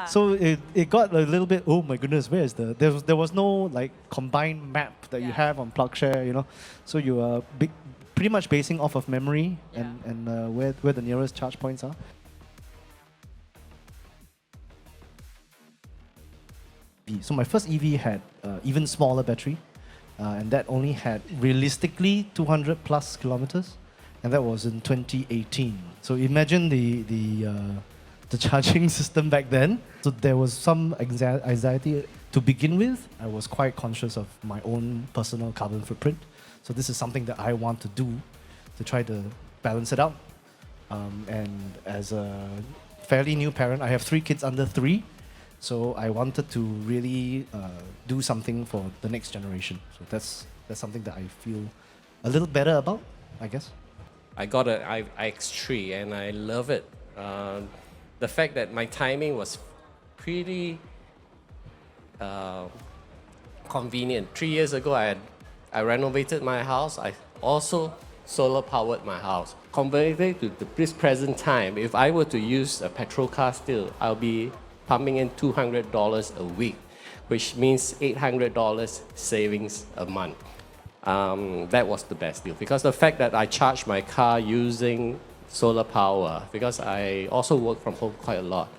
So it got a little bit, oh my goodness, where is there was no like combined map that you have on PlugShare, you know. So you are pretty much basing off of memory and where the nearest charge points are. So my first EV had even smaller battery, and that only had realistically 200 plus kilometers, and that was in 2018. So imagine the charging system back then. So there was some anxiety to begin with. I was quite conscious of my own personal carbon footprint. So this is something that I want to do to try to balance it out. And as a fairly new parent, I have 3 kids under 3. So I wanted to really do something for the next generation. So that's something that I feel a little better about, I guess. I got an iX3 and I love it. The fact that my timing was pretty convenient. 3 years ago, I renovated my house. I also solar powered my house. Compared to this present time, if I were to use a petrol car still, I'll be pumping in $200 a week, which means $800 savings a month. That was the best deal, because the fact that I charge my car using solar power, because I also work from home quite a lot,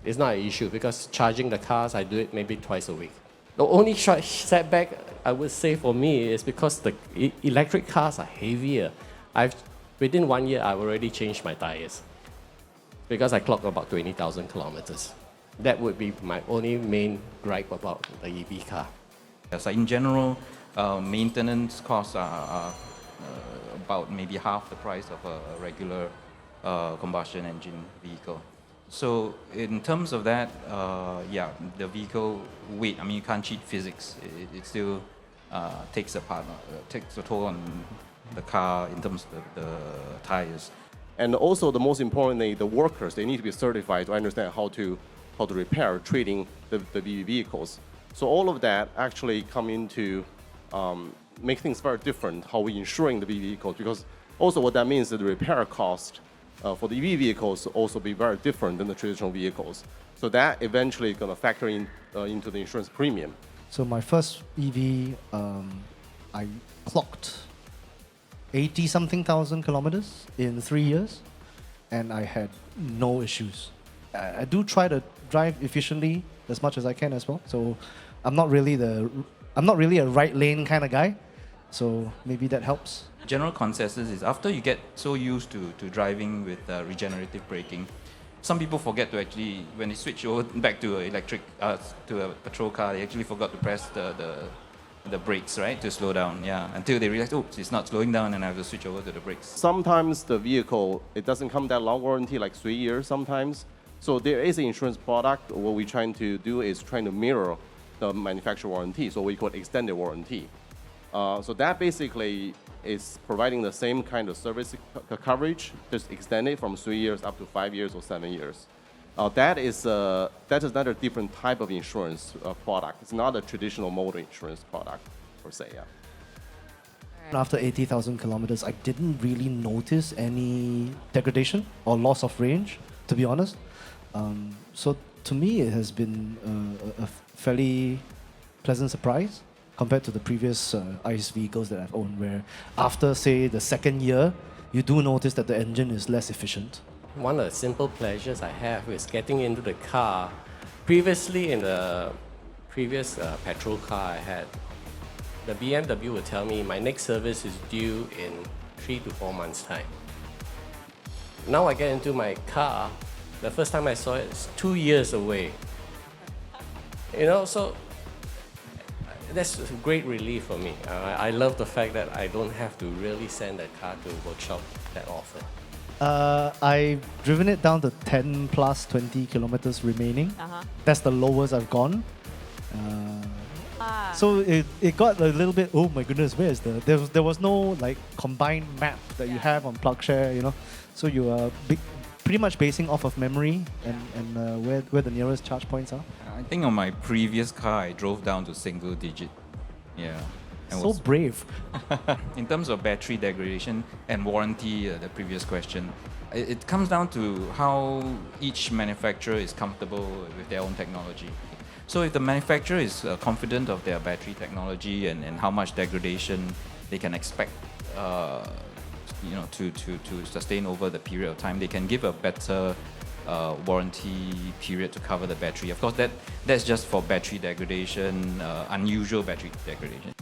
it's not an issue, because charging the cars, I do it maybe twice a week. The only setback I would say for me is because the electric cars are heavier. Within 1 year, I've already changed my tires, because I clocked about 20,000 kilometers. That would be my only main gripe about the EV car. So in general, maintenance costs are about maybe half the price of a regular combustion engine vehicle. So in terms of that, the vehicle weight, I mean, you can't cheat physics. It still takes a toll on the car in terms of the tires. And also, the most importantly, the workers, they need to be certified to understand how to repair, treating the EV vehicles. So all of that actually come into make things very different, how we insuring the EV vehicles, because also what that means is the repair cost for the EV vehicles also be very different than the traditional vehicles. So that eventually is going to factor in into the insurance premium. So my first EV, I clocked 80-something thousand kilometers in 3 years, and I had no issues. I do try to drive efficiently as much as I can as well. So I'm not really a right lane kind of guy. So maybe that helps. General consensus is after you get so used to driving with regenerative braking, some people forget to actually, when they switch over back to electric, to a petrol car, they actually forgot to press the brakes, right, to slow down, until they realize, oh, it's not slowing down and I have to switch over to the brakes. Sometimes the vehicle, it doesn't come that long warranty, like 3 years sometimes. So there is an insurance product. What we're trying to do is trying to mirror the manufacturer warranty, so we call extended warranty. So that basically is providing the same kind of service coverage, just extended from 3 years up to 5 years or 7 years. That is another different type of insurance product. It's not a traditional motor insurance product per se. After 80,000 kilometers, I didn't really notice any degradation or loss of range, to be honest. So to me, it has been a fairly pleasant surprise compared to the previous ICE vehicles that I've owned, where after, say, the second year, you do notice that the engine is less efficient. One of the simple pleasures I have is getting into the car. Previously, in the previous petrol car I had, the BMW would tell me my next service is due in 3 to 4 months' time. Now I get into my car, the first time I saw it, it's 2 years away. You know, so that's a great relief for me. I love the fact that I don't have to really send that car to a workshop that often. I've driven it down to 10 plus 20 kilometers remaining. That's the lowest I've gone. So it got a little bit, oh my goodness, where is there was no like combined map that you have on PlugShare, you know. So you are pretty much basing off of memory and where the nearest charge points are. I think on my previous car, I drove down to single digit. So brave. In terms of battery degradation and warranty, the previous question, it comes down to how each manufacturer is comfortable with their own technology. So if the manufacturer is confident of their battery technology and how much degradation they can expect, to sustain over the period of time, they can give a better warranty period to cover the battery. Of course, that's just for battery degradation, unusual battery degradation.